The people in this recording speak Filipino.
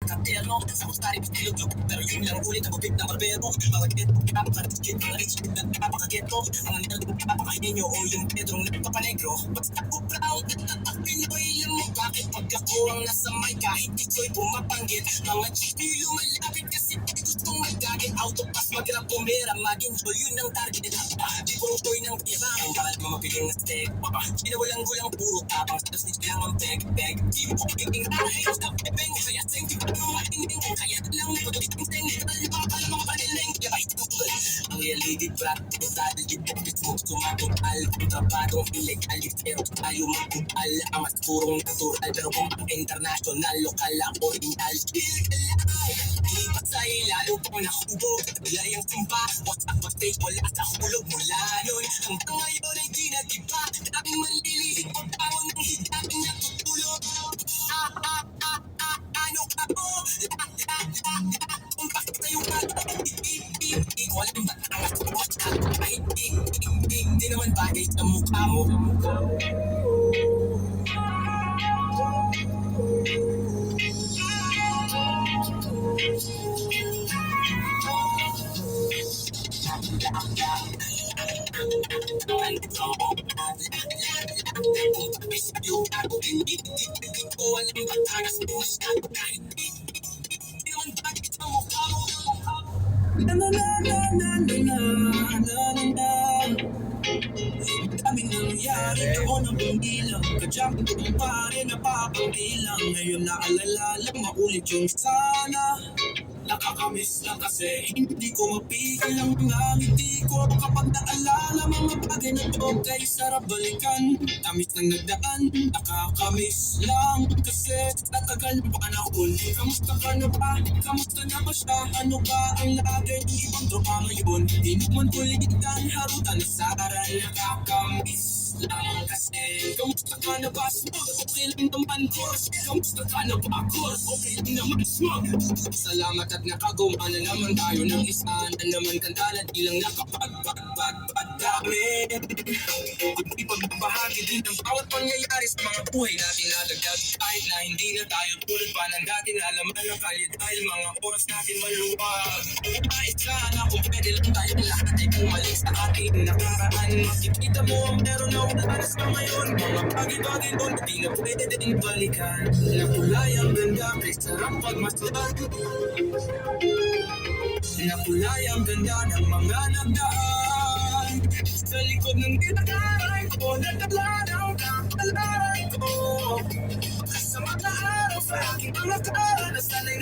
Katerno, sa kustari estilo joke, pero yun lang ulit ang bubig na barbero. Mga geto, napakadikit, mga rich, napakageto. Mga nildo, napakainin nyo, o yung pedrong nagpapanegro. Basta ko proud, at Pinoy lang mo. Bakit pag ako ang nasa mic, kahit ito'y pumapanggit. Mga chicky lumalapit kasi gustong magagit. Autopass, mag-rap, pumera, mag-enjoy, yun ang target. Di puro toy ng pira, ang bakal mo mapiling na steak. Sinawalang gulang puro tapang, sa snitch lang ang beg. Di mo ko pagiging rahay, stop bebeng. Kaya sing, di pa mga tingin ko. Kaya lang nagpatuloy ang seng. Baka mga panel na yung kaya ito. Ang reality brat, total, di po Facebook, sumatupal. Kontrabadong illegal, pero tayo magkupal. Ang mas purong natural, pero kung ang international, lokal ang original. Still alive, di pa sa'yo, lalo pang nakubog. Bilay ang simba, WhatsApp, backstage, wala sa hulog mula nun. Hanggang ngayon ay di nag-iba. Daming manlilihig, pagbangon ng higapin natutulog. Ano ka po? Kung bakit tayo walang batangas mo kahit di naman bagay sa mukha mo. Walang batangas mo kahit di naman bagay sa mukha mo. Na na na na na na na na na. Daming nangyari noon ang bumilang. Kadyang ko pa rin napapangbilang. Ngayon naalala lang maulit yung sana. Nakakamiss lang kasi hindi ko mapigil ang mga ngiti ko. Kapag naalala mga bagay na to kay sarap balikan. Tamis ng nagdaan, nakakamiss lang kasi tatagal ng panahon. Kamusta ka na ba? Kamusta na ba siya? Ano ba ang lagay ng ibang tropa ngayon? Di naman kulitan, harutan sa aral. Nakakamiss lang kasi kamusta ka na ba? Smog, okay lang naman course. Kamusta ka na ba? Course, okay lang naman smog. Salamat at nakagawa na naman tayo ng isa na naman kandala. Di lang nakapagdami. Kundi pagbabahagi din ng bawat pangyayari sa mga buhay natin na dagdag. Kahit na hindi na tayo tulad pa ng dati na alaman ng kalye dahil mga oras natin maluwag. Nais sana kung pwede lang tayo lahat ay bumalik sa ating nakaraan. Makikita mo ang meron na wala sa ngayon. Mga bagay-bagay doon di na pwede din balikan. Nakulay ang ganda kay sarap pagmasdan. Nakulay ang ganda ng mga nagdaan. Sa likod ng ginagaray ko, nadala ng kapalaran ko. Sa mga araw sa aking mga karanasan ay